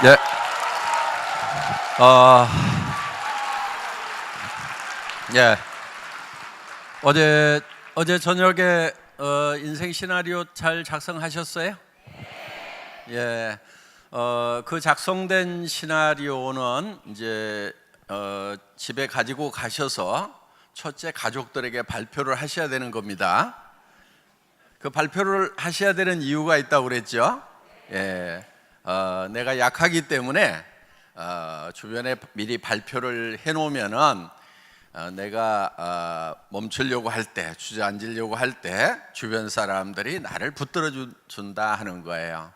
네. 어, 예. 어제 저녁에 인생 시나리오 잘 작성하셨어요? 예. 그 작성된 시나리오는 이제 집에 가지고 가셔서 첫째 가족들에게 발표를 하셔야 되는 겁니다. 그 발표를 하셔야 되는 이유가 있다고 그랬죠. 예. 내가 약하기 때문에 주변에 미리 발표를 해놓으면은 내가 멈추려고 할 때, 주저앉으려고 할 때 주변 사람들이 나를 붙들어 준다 하는 거예요.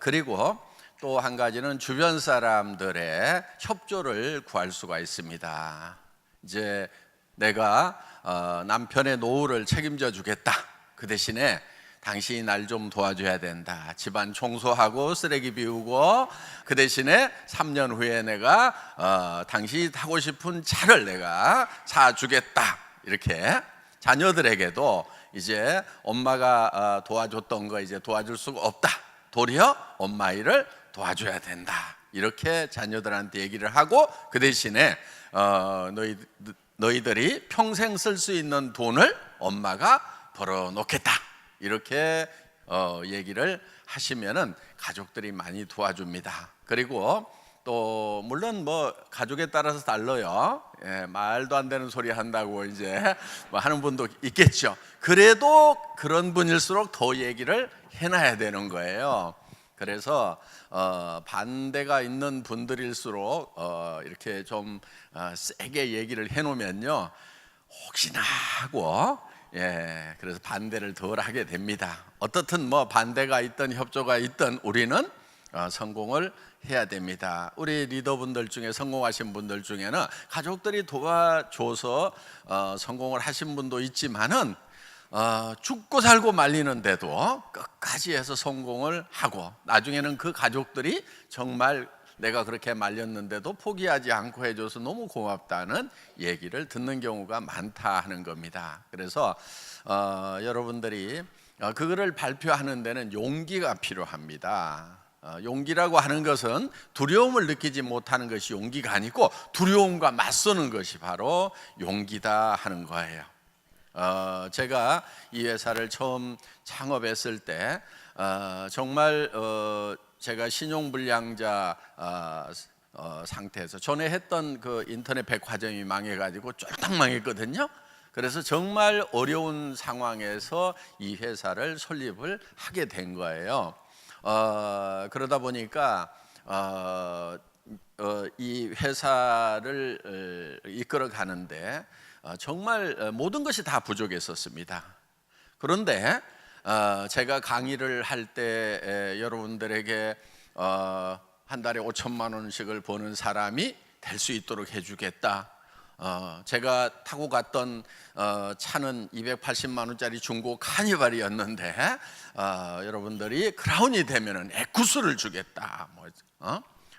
그리고 또 한 가지는 주변 사람들의 협조를 구할 수가 있습니다. 이제 내가 남편의 노후를 책임져 주겠다. 그 대신에 당신이 날 좀 도와줘야 된다. 집안 청소하고 쓰레기 비우고, 그 대신에 3년 후에 내가 당신이 타고 싶은 차를 내가 사주겠다. 이렇게 자녀들에게도 이제 엄마가 도와줬던 거 이제 도와줄 수가 없다. 도리어 엄마 일을 도와줘야 된다. 이렇게 자녀들한테 얘기를 하고, 그 대신에 너희들이 평생 쓸 수 있는 돈을 엄마가 벌어놓겠다. 이렇게 얘기를 하시면은 가족들이 많이 도와줍니다. 그리고 또 물론 뭐 가족에 따라서 달라요. 예, 말도 안 되는 소리 한다고 이제 뭐 하는 분도 있겠죠. 그래도 그런 분일수록 더 얘기를 해놔야 되는 거예요. 그래서 반대가 있는 분들일수록 이렇게 좀 세게 얘기를 해놓으면요, 혹시나 하고, 예, 그래서 반대를 덜 하게 됩니다. 어떻든 뭐 반대가 있든 협조가 있든 우리는 성공을 해야 됩니다. 우리 리더분들 중에 성공하신 분들 중에는 가족들이 도와줘서 성공을 하신 분도 있지만은 죽고 살고 말리는데도 끝까지 해서 성공을 하고, 나중에는 그 가족들이 정말 내가 그렇게 말렸는데도 포기하지 않고 해줘서 너무 고맙다는 얘기를 듣는 경우가 많다 하는 겁니다. 그래서 여러분들이 그거를 발표하는 데는 용기가 필요합니다. 용기라고 하는 것은 두려움을 느끼지 못하는 것이 용기가 아니고 두려움과 맞서는 것이 바로 용기다 하는 거예요. 제가 이 회사를 처음 창업했을 때 정말 제가 신용불량자 상태에서 전에 했던 그 인터넷 백화점이 망해가지고 쫄딱 망했거든요. 그래서 정말 어려운 상황에서 이 회사를 설립을 하게 된 거예요. 그러다 보니까 이 회사를 이끌어 가는데 정말 모든 것이 다 부족했었습니다. 그런데 제가 강의를 할 때 여러분들에게 한 달에 5천만 원씩을 버는 사람이 될 수 있도록 해주겠다. 제가 타고 갔던 차는 280만 원짜리 중고 카니발이었는데 여러분들이 크라운이 되면은 에쿠스를 주겠다.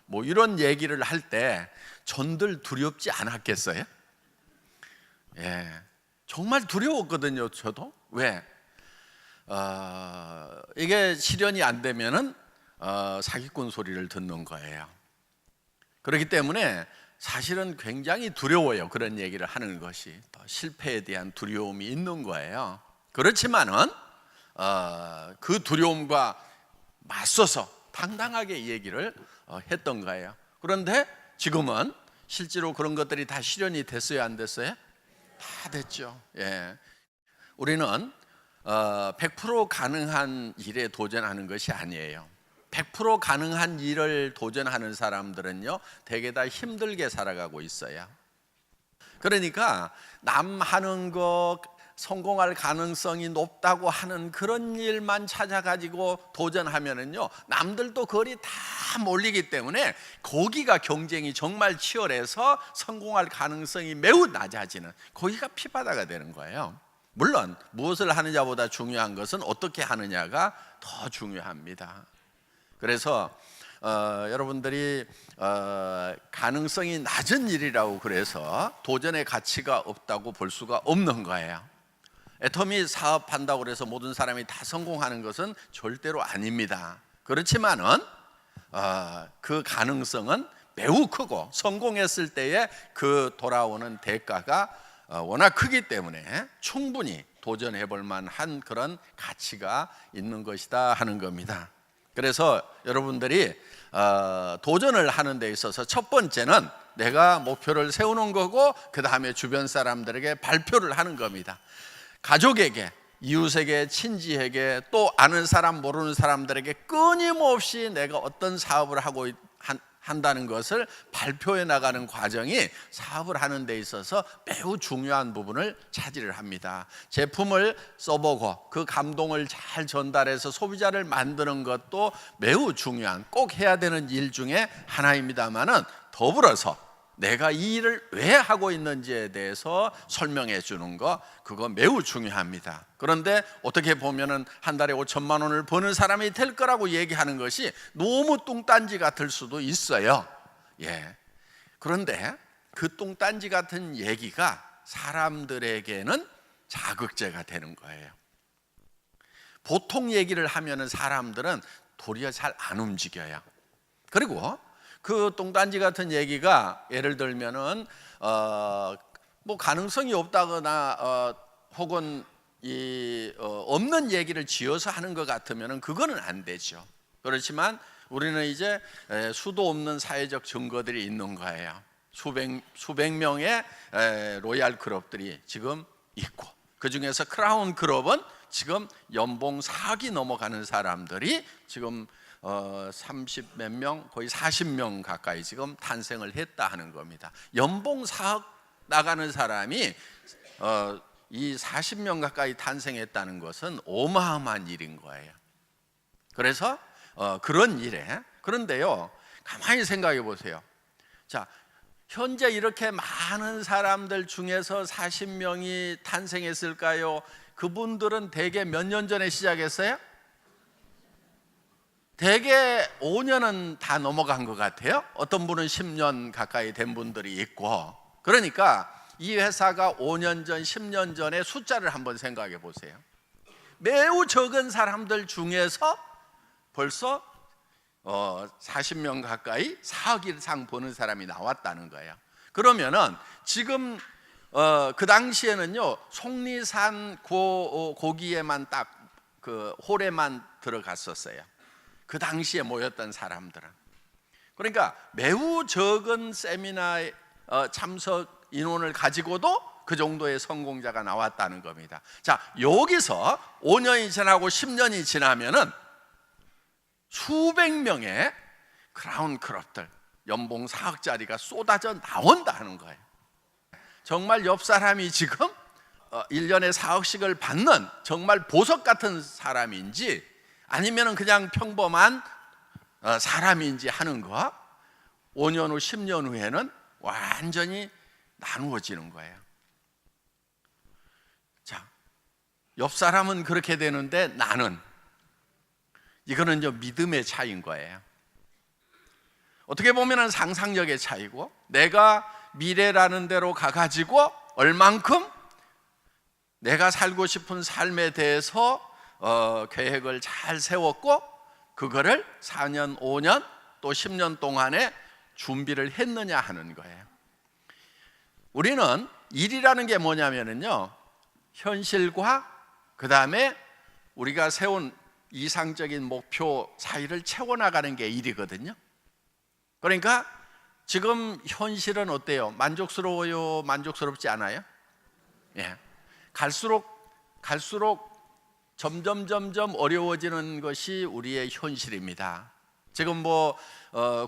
뭐 이런 얘기를 할 때 전들 두렵지 않았겠어요? 예, 정말 두려웠거든요. 저도. 왜? 이게 실현이 안 되면은 사기꾼 소리를 듣는 거예요. 그렇기 때문에 사실은 굉장히 두려워요. 그런 얘기를 하는 것이. 또 실패에 대한 두려움이 있는 거예요. 그렇지만은 그 두려움과 맞서서 당당하게 얘기를 했던 거예요. 그런데 지금은 실제로 그런 것들이 다 실현이 됐어요, 안 됐어요? 다 됐죠. 예. 우리는 100% 가능한 일에 도전하는 것이 아니에요. 100% 가능한 일을 도전하는 사람들은요, 되게 다 힘들게 살아가고 있어요. 그러니까 남 하는 거 성공할 가능성이 높다고 하는 그런 일만 찾아가지고 도전하면은요, 남들도 거리 다 몰리기 때문에 거기가 경쟁이 정말 치열해서 성공할 가능성이 매우 낮아지는, 거기가 피바다가 되는 거예요. 물론 무엇을 하느냐보다 중요한 것은 어떻게 하느냐가 더 중요합니다. 그래서 여러분들이 가능성이 낮은 일이라고 그래서 도전의 가치가 없다고 볼 수가 없는 거예요. 애터미 사업한다고 해서 모든 사람이 다 성공하는 것은 절대로 아닙니다. 그렇지만은 그 가능성은 매우 크고 성공했을 때에 그 돌아오는 대가가 워낙 크기 때문에 충분히 도전해 볼 만한 그런 가치가 있는 것이다 하는 겁니다. 그래서 여러분들이 도전을 하는 데 있어서 첫 번째는 내가 목표를 세우는 거고, 그 다음에 주변 사람들에게 발표를 하는 겁니다. 가족에게, 이웃에게, 친지에게, 또 아는 사람 모르는 사람들에게 끊임없이 내가 어떤 사업을 하고 한다는 것을 발표해 나가는 과정이 사업을 하는 데 있어서 매우 중요한 부분을 차지를 합니다. 제품을 써보고 그 감동을 잘 전달해서 소비자를 만드는 것도 매우 중요한, 꼭 해야 되는 일 중에 하나입니다만은, 더불어서 내가 이 일을 왜 하고 있는지에 대해서 설명해 주는 거, 그거 매우 중요합니다. 그런데 어떻게 보면은 한 달에 5천만 원을 버는 사람이 될 거라고 얘기하는 것이 너무 뚱딴지 같을 수도 있어요. 그런데 그 뚱딴지 같은 얘기가 사람들에게는 자극제가 되는 거예요. 보통 얘기를 하면은 사람들은 도리어 잘 안 움직여요. 그리고 그 뚱딴지 같은 얘기가 예를 들면은 뭐 가능성이 없다거나 혹은 없는 얘기를 지어서 하는 것 같으면은 그거는 안 되죠. 그렇지만 우리는 이제 수도 없는 사회적 증거들이 있는 거예요. 수백 명의 로얄 클럽들이 지금 있고, 그 중에서 크라운 클럽은 지금 연봉 4억이 넘어가는 사람들이 지금 30 몇 명, 거의 40명 가까이 지금 탄생을 했다 하는 겁니다. 연봉 4억 나가는 사람이 이 40명 가까이 탄생했다는 것은 어마어마한 일인 거예요. 그래서 그런 일에, 그런데요, 가만히 생각해 보세요. 자, 현재 이렇게 많은 사람들 중에서 40명이 탄생했을까요? 그분들은 대개 몇 년 전에 시작했어요? 대개 5년은 다 넘어간 것 같아요. 어떤 분은 10년 가까이 된 분들이 있고. 그러니까 이 회사가 5년 전, 10년 전의 숫자를 한번 생각해 보세요. 매우 적은 사람들 중에서 벌써 40명 가까이 4억 이상 버는 사람이 나왔다는 거예요. 그러면은 지금 그 당시에는요, 속리산 고기에만 딱 그 홀에만 들어갔었어요. 그 당시에 모였던 사람들은. 그러니까 매우 적은 세미나에 참석 인원을 가지고도 그 정도의 성공자가 나왔다는 겁니다. 자, 여기서 5년이 지나고 10년이 지나면은 수백 명의 크라운 클럽들, 연봉 4억짜리가 쏟아져 나온다 하는 거예요. 정말 옆 사람이 지금 1년에 4억씩을 받는 정말 보석 같은 사람인지 아니면 그냥 평범한 사람인지 하는 거, 5년 후 10년 후에는 완전히 나누어지는 거예요. 자, 옆 사람은 그렇게 되는데 나는, 이거는 믿음의 차이인 거예요. 어떻게 보면 상상력의 차이고, 내가 미래라는 대로 가가지고 얼만큼 내가 살고 싶은 삶에 대해서 계획을 잘 세웠고, 그거를 4년, 5년, 또 10년 동안에 준비를 했느냐 하는 거예요. 우리는 일이라는 게 뭐냐면요, 현실과 그 다음에 우리가 세운 이상적인 목표 사이를 채워나가는 게 일이거든요. 그러니까 지금 현실은 어때요? 만족스러워요? 만족스럽지 않아요? 갈수록 점점 어려워지는 것이 우리의 현실입니다. 지금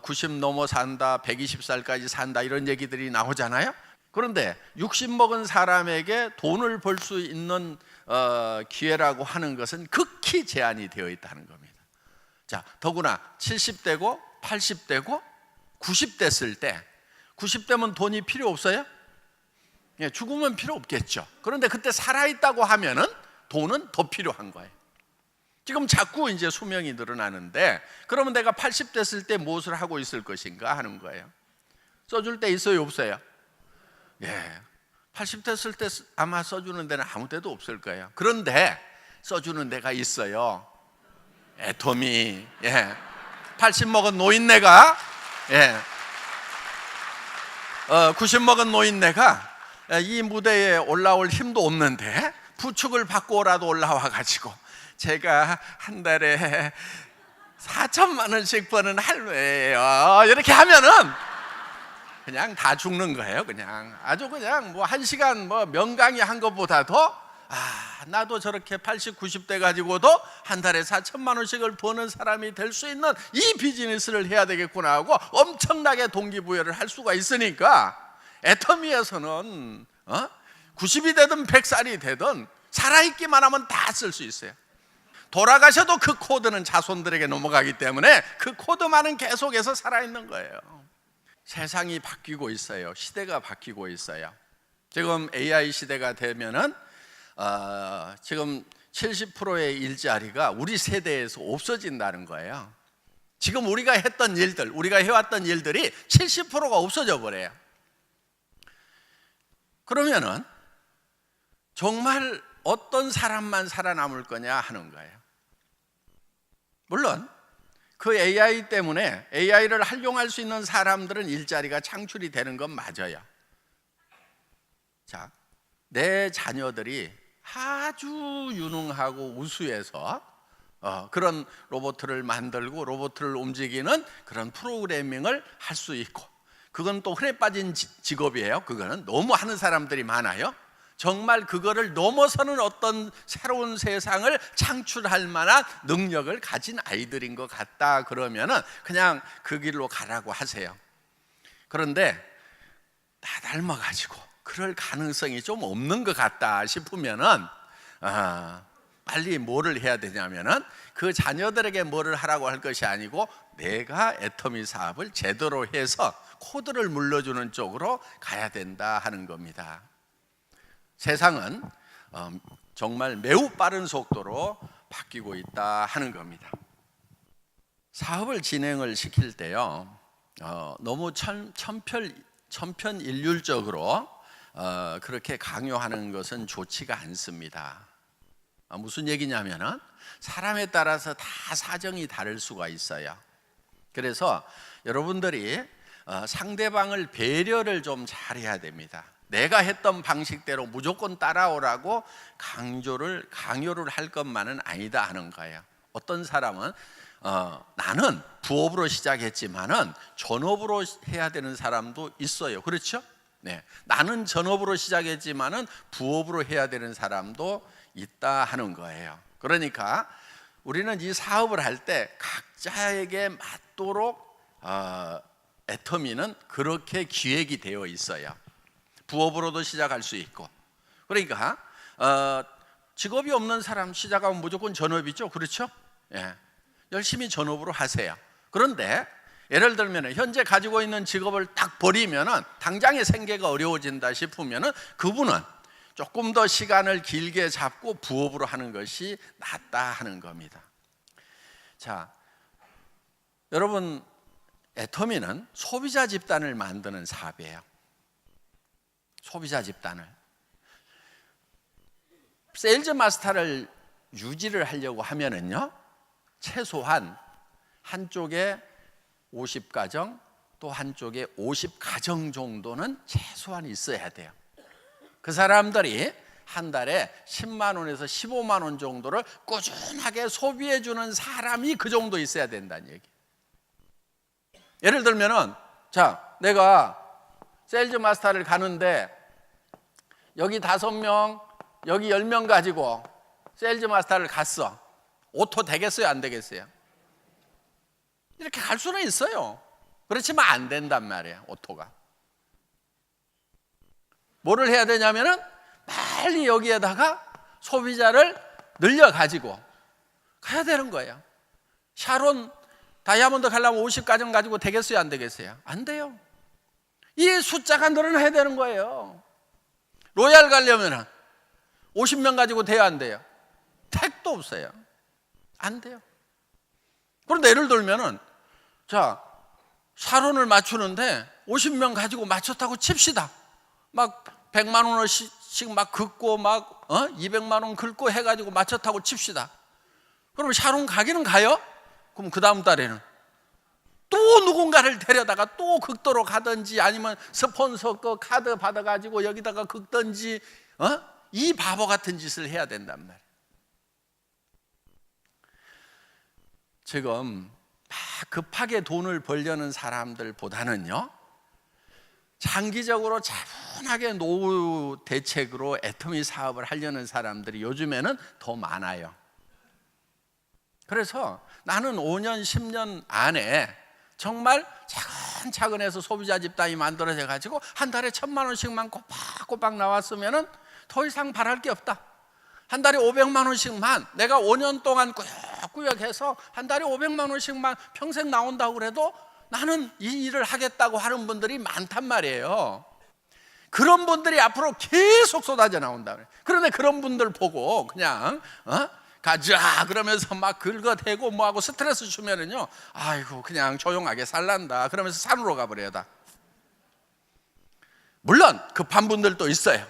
90 넘어 산다, 120살까지 산다, 이런 얘기들이 나오잖아요. 그런데 60 먹은 사람에게 돈을 벌 수 있는 기회라고 하는 것은 극히 제한이 되어 있다는 겁니다. 자, 더구나 70대고 80대고 90대였을 때, 90대면 돈이 필요 없어요? 죽으면 필요 없겠죠. 그런데 그때 살아있다고 하면은 돈은 더 필요한 거예요. 지금 자꾸 이제 수명이 늘어나는데, 그러면 내가 80 됐을 때 무엇을 하고 있을 것인가 하는 거예요. 써줄 때 있어요, 없어요? 80 됐을 때 아마 써주는 데는 아무 데도 없을 거예요. 그런데 써주는 데가 있어요. 애터미. 80 먹은 노인네가 90 먹은 노인네가 이 무대에 올라올 힘도 없는데 부축을 받고라도 올라와 가지고 제가 한 달에 4천만 원씩 버는 할매예요 이렇게 하면은 그냥 다 죽는 거예요. 그냥 아주 그냥 뭐 1시간 뭐 명강의 한 것보다도 나도 저렇게 80, 90대 가지고도 한 달에 4천만 원씩을 버는 사람이 될 수 있는 이 비즈니스를 해야 되겠구나 하고 엄청나게 동기부여를 할 수가 있으니까 애터미에서는 90이 되든 100살이 되든 살아있기만 하면 다 쓸 수 있어요. 돌아가셔도 그 코드는 자손들에게 넘어가기 때문에 그 코드만은 계속해서 살아있는 거예요. 세상이 바뀌고 있어요. 시대가 바뀌고 있어요. 지금 AI 시대가 되면은 지금 70%의 일자리가 우리 세대에서 없어진다는 거예요. 지금 우리가 했던 일들, 우리가 해왔던 일들이 70%가 없어져 버려요. 그러면은 정말 어떤 사람만 살아남을 거냐 하는 거예요. 물론 그 AI 때문에 AI를 활용할 수 있는 사람들은 일자리가 창출이 되는 건 맞아요. 자, 내 자녀들이 아주 유능하고 우수해서 그런 로봇을 만들고 로봇을 움직이는 그런 프로그래밍을 할 수 있고, 그건 또 흔해 빠진 직업이에요. 그거는 너무 하는 사람들이 많아요. 정말 그거를 넘어서는 어떤 새로운 세상을 창출할 만한 능력을 가진 아이들인 것 같다 그러면은 그냥 그 길로 가라고 하세요. 그런데 다 닮아가지고 그럴 가능성이 좀 없는 것 같다 싶으면은 빨리 뭐를 해야 되냐면은 그 자녀들에게 뭐를 하라고 할 것이 아니고 내가 애터미 사업을 제대로 해서 코드를 물려주는 쪽으로 가야 된다 하는 겁니다. 세상은 정말 매우 빠른 속도로 바뀌고 있다 하는 겁니다. 사업을 진행을 시킬 때요, 너무 천편일률적으로 그렇게 강요하는 것은 좋지가 않습니다. 무슨 얘기냐면은 사람에 따라서 다 사정이 다를 수가 있어요. 그래서 여러분들이 상대방을 배려를 좀 잘해야 됩니다. 내가 했던 방식대로 무조건 따라오라고 강요를 할 것만은 아니다 하는 거예요. 어떤 사람은 나는 부업으로 시작했지만은 전업으로 해야 되는 사람도 있어요. 그렇죠? 네, 나는 전업으로 시작했지만은 부업으로 해야 되는 사람도 있다 하는 거예요. 그러니까 우리는 이 사업을 할 때 각자에게 맞도록 애터미는 그렇게 기획이 되어 있어요. 부업으로도 시작할 수 있고. 그러니까 직업이 없는 사람 시작하면 무조건 전업이죠. 그렇죠? 예. 열심히 전업으로 하세요. 그런데 예를 들면 현재 가지고 있는 직업을 딱 버리면은 당장의 생계가 어려워진다 싶으면은 그분은 조금 더 시간을 길게 잡고 부업으로 하는 것이 낫다 하는 겁니다. 자, 여러분, 애터미는 소비자 집단을 만드는 사업이에요. 소비자 집단을. 세일즈 마스터를 유지를 하려고 하면은요, 최소한 한쪽에 50가정, 또 한쪽에 50가정 정도는 최소한 있어야 돼요. 그 사람들이 한 달에 10만 원에서 15만 원 정도를 꾸준하게 소비해 주는 사람이 그 정도 있어야 된다는 얘기. 예를 들면은, 자, 내가 세일즈 마스터를 가는데 여기 5명, 여기 10명 가지고 세일즈 마스터를 갔어. 오토 되겠어요, 안 되겠어요? 이렇게 갈 수는 있어요. 그렇지만 안 된단 말이에요, 오토가. 뭐를 해야 되냐면은 빨리 여기에다가 소비자를 늘려가지고 가야 되는 거예요. 샤론 다이아몬드 가려면 50가정 가지고 되겠어요, 안 되겠어요? 안 돼요. 이 숫자가 늘어나야 되는 거예요. 로얄 가려면 50명 가지고 돼야 안 돼요? 택도 없어요. 안 돼요. 그런데 예를 들면은, 자, 샤론을 맞추는데 50명 가지고 맞췄다고 칩시다. 막 100만 원씩 막 긁고 막 200만 원 긁고 해가지고 맞췄다고 칩시다. 그럼 샤론 가기는 가요? 그럼 그 다음 달에는 또 누군가를 데려다가 또 극도로 가든지 아니면 스폰서 거 카드 받아가지고 여기다가 긁든지 이 바보 같은 짓을 해야 된단 말이에요. 지금 막 급하게 돈을 벌려는 사람들보다는요, 장기적으로 차분하게 노후 대책으로 애터미 사업을 하려는 사람들이 요즘에는 더 많아요. 그래서 나는 5년, 10년 안에 정말 차근차근 해서 소비자 집단이 만들어져 가지고 한 달에 1,000만 원씩만 꼬박꼬박 나왔으면 더 이상 바랄 게 없다. 한 달에 500만 원씩만 내가 5년 동안 꾸역꾸역 해서 한 달에 500만 원씩만 평생 나온다고 그래도 나는 이 일을 하겠다고 하는 분들이 많단 말이에요. 그런 분들이 앞으로 계속 쏟아져 나온다. 그런데 그런 분들 보고 그냥 가자 그러면서 막 긁어대고 뭐하고 스트레스 주면은요, 아이고 그냥 조용하게 살란다 그러면서 산으로 가버려요. 다. 물론 급한 분들도 있어요.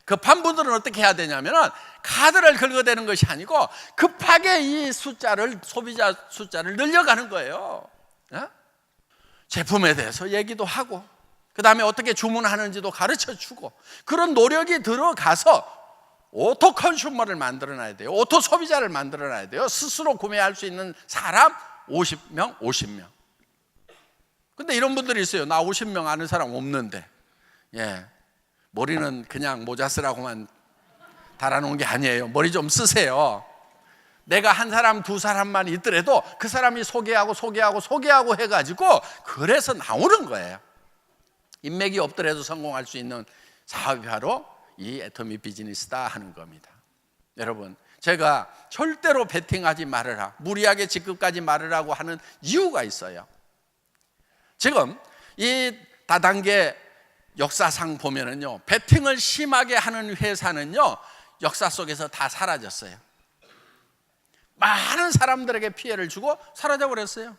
급한 분들은 어떻게 해야 되냐면은 카드를 긁어대는 것이 아니고 급하게 이 숫자를, 소비자 숫자를 늘려가는 거예요. 제품에 대해서 얘기도 하고 그 다음에 어떻게 주문하는지도 가르쳐 주고 그런 노력이 들어가서 오토 컨슈머를 만들어놔야 돼요. 오토 소비자를 만들어놔야 돼요. 스스로 구매할 수 있는 사람 50명. 근데 이런 분들이 있어요. 나 50명 아는 사람 없는데, 머리는 그냥 모자 쓰라고만 달아놓은 게 아니에요. 머리 좀 쓰세요. 내가 한 사람, 두 사람만 있더라도 그 사람이 소개하고 해가지고 그래서 나오는 거예요. 인맥이 없더라도 성공할 수 있는 사업이 바로 이 애터미 비즈니스다 하는 겁니다. 여러분, 제가 절대로 베팅하지 말으라, 무리하게 직급까지 말으라고 하는 이유가 있어요. 지금 이 다단계 역사상 보면은요, 베팅을 심하게 하는 회사는요, 역사 속에서 다 사라졌어요. 많은 사람들에게 피해를 주고 사라져 버렸어요.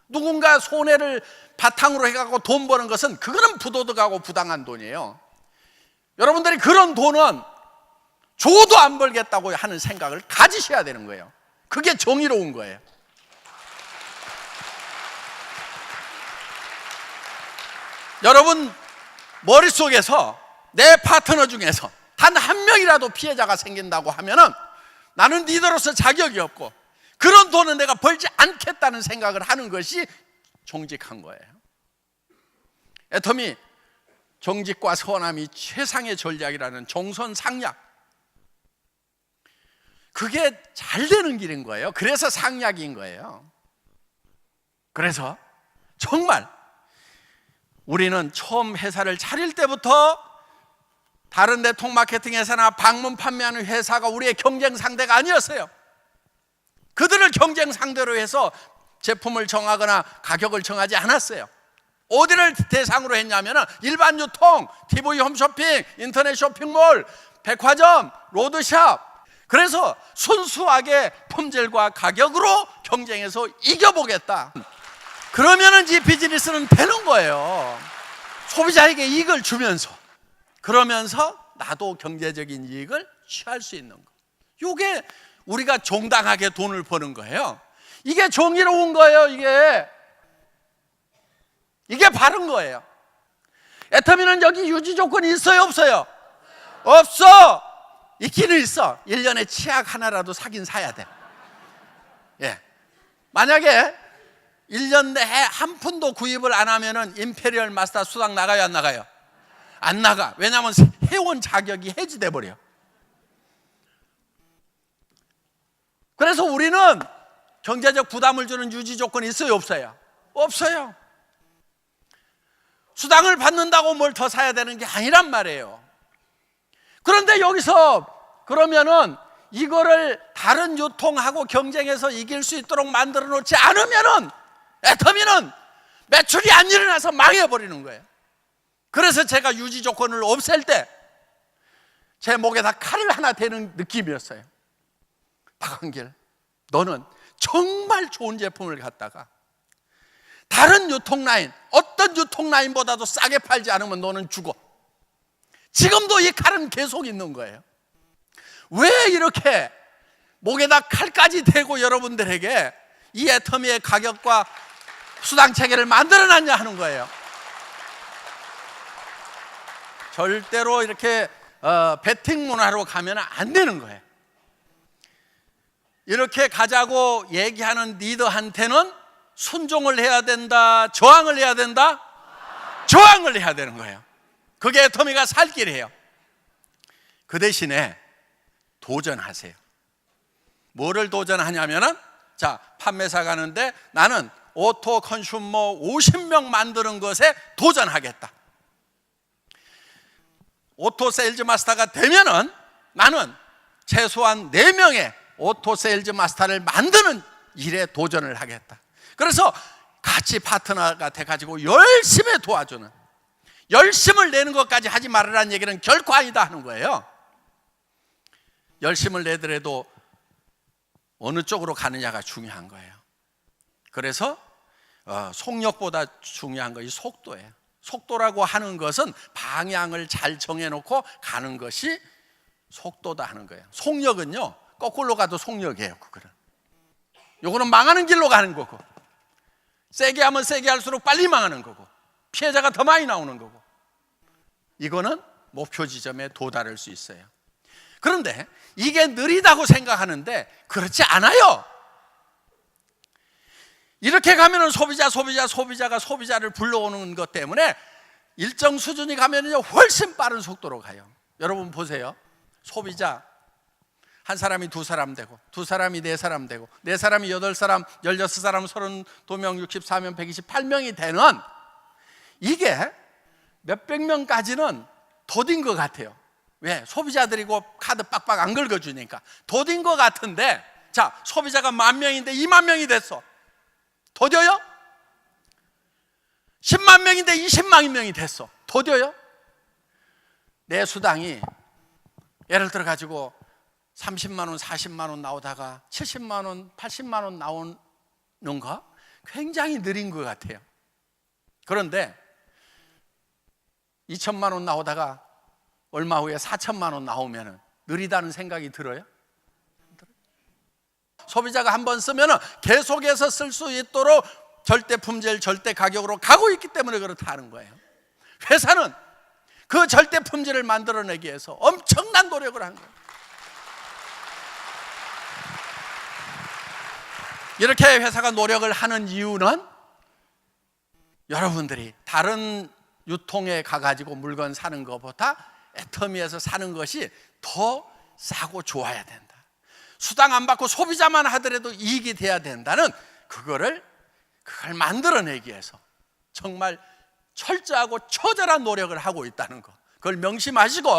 누군가 손해를 바탕으로 해갖고 돈 버는 것은 그거는 부도덕하고 부당한 돈이에요. 여러분들이 그런 돈은 줘도 안 벌겠다고 하는 생각을 가지셔야 되는 거예요. 그게 정의로운 거예요. 여러분 머릿속에서 내 파트너 중에서 단 한 명이라도 피해자가 생긴다고 하면은 나는 리더로서 자격이 없고 그런 돈은 내가 벌지 않겠다는 생각을 하는 것이 정직한 거예요. 애터미 정직과 선함이 최상의 전략이라는 정선상략, 그게 잘 되는 길인 거예요. 그래서 상략인 거예요. 그래서 정말 우리는 처음 회사를 차릴 때부터 다른 네트워크 마케팅 회사나 방문 판매하는 회사가 우리의 경쟁 상대가 아니었어요. 그들을 경쟁 상대로 해서 제품을 정하거나 가격을 정하지 않았어요. 어디를 대상으로 했냐면 일반 유통, TV 홈쇼핑, 인터넷 쇼핑몰, 백화점, 로드샵. 그래서 순수하게 품질과 가격으로 경쟁해서 이겨보겠다. 그러면은 이 비즈니스는 되는 거예요. 소비자에게 이익을 주면서, 그러면서 나도 경제적인 이익을 취할 수 있는 거. 이게 우리가 정당하게 돈을 버는 거예요. 이게 정의로운 거예요. 이게 바른 거예요. 애터미는 여기 유지 조건이 있어요, 없어요? 없어. 있기는 있어. 1년에 치약 하나라도 사긴 사야 돼. 만약에 1년 내에 한 푼도 구입을 안 하면은 임페리얼 마스터 수당 나가요, 안 나가요? 안 나가. 왜냐하면 회원 자격이 해지돼 버려. 그래서 우리는 경제적 부담을 주는 유지 조건이 있어요, 없어요? 없어요. 수당을 받는다고 뭘 더 사야 되는 게 아니란 말이에요. 그런데 여기서 그러면은 이거를 다른 유통하고 경쟁해서 이길 수 있도록 만들어 놓지 않으면은 애터미는 매출이 안 일어나서 망해버리는 거예요. 그래서 제가 유지 조건을 없앨 때 제 목에다 칼을 하나 대는 느낌이었어요. 박한길, 너는 정말 좋은 제품을 갖다가 다른 유통 라인, 어떤 유통 라인보다도 싸게 팔지 않으면 너는 죽어. 지금도 이 칼은 계속 있는 거예요. 왜 이렇게 목에다 칼까지 대고 여러분들에게 이 애터미의 가격과 수당 체계를 만들어놨냐 하는 거예요. 절대로 이렇게 베팅 문화로 가면 안 되는 거예요. 이렇게 가자고 얘기하는 리더한테는 순종을 해야 된다, 저항을 해야 된다? 저항을 해야 되는 거예요. 그게 애터미가 살 길이에요. 그 대신에 도전하세요. 뭐를 도전하냐면은, 자, 판매사 가는데 나는 오토 컨슈머 50명 만드는 것에 도전하겠다. 오토 세일즈 마스터가 되면은 나는 최소한 4명의 오토 세일즈 마스터를 만드는 일에 도전을 하겠다. 그래서 같이 파트너가 돼가지고 열심히 도와주는, 열심을 내는 것까지 하지 말으라는 얘기는 결코 아니다 하는 거예요. 열심을 내더라도 어느 쪽으로 가느냐가 중요한 거예요. 그래서 속력보다 중요한 것이 속도예요. 속도라고 하는 것은 방향을 잘 정해놓고 가는 것이 속도다 하는 거예요. 속력은요, 거꾸로 가도 속력이에요. 요거는 망하는 길로 가는 거고, 세게 하면 세게 할수록 빨리 망하는 거고, 피해자가 더 많이 나오는 거고, 이거는 목표 지점에 도달할 수 있어요. 그런데 이게 느리다고 생각하는데 그렇지 않아요. 이렇게 가면은 소비자가 소비자를 불러오는 것 때문에 일정 수준이 가면은요 훨씬 빠른 속도로 가요. 여러분 보세요. 소비자 한 사람이 2사람 되고, 2사람이 4사람 되고, 4사람이 8사람, 16사람, 32명, 64명, 128명이 되는, 이게 몇백 명까지는 더딘 것 같아요. 왜? 소비자들이고 카드 빡빡 안 긁어주니까 더딘 것 같은데, 자, 소비자가 10,000명인데 20,000명이 됐어. 더뎌요? 10만 명인데 20만 명이 됐어. 더뎌요? 내 수당이 예를 들어 가지고 30만 원, 40만 원 나오다가 70만 원, 80만 원 나오는 거 굉장히 느린 것 같아요. 그런데 2천만 원 나오다가 얼마 후에 4천만 원 나오면 느리다는 생각이 들어요? 소비자가 한번 쓰면 계속해서 쓸 수 있도록 절대 품질, 절대 가격으로 가고 있기 때문에 그렇다는 거예요. 회사는 그 절대 품질을 만들어내기 위해서 엄청난 노력을 한 거예요. 이렇게 회사가 노력을 하는 이유는 여러분들이 다른 유통에 가가지고 물건 사는 것보다 애터미에서 사는 것이 더 싸고 좋아야 된다. 수당 안 받고 소비자만 하더라도 이익이 돼야 된다는 그걸 만들어내기 위해서 정말 철저하고 처절한 노력을 하고 있다는 거, 그걸 명심하시고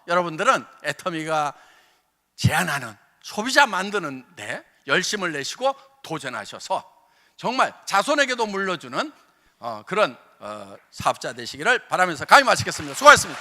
여러분들은 애터미가 제안하는 소비자 만드는 데 열심을 내시고 도전하셔서 정말 자손에게도 물려주는 그런 사업자 되시기를 바라면서 강의 마치겠습니다. 수고하셨습니다.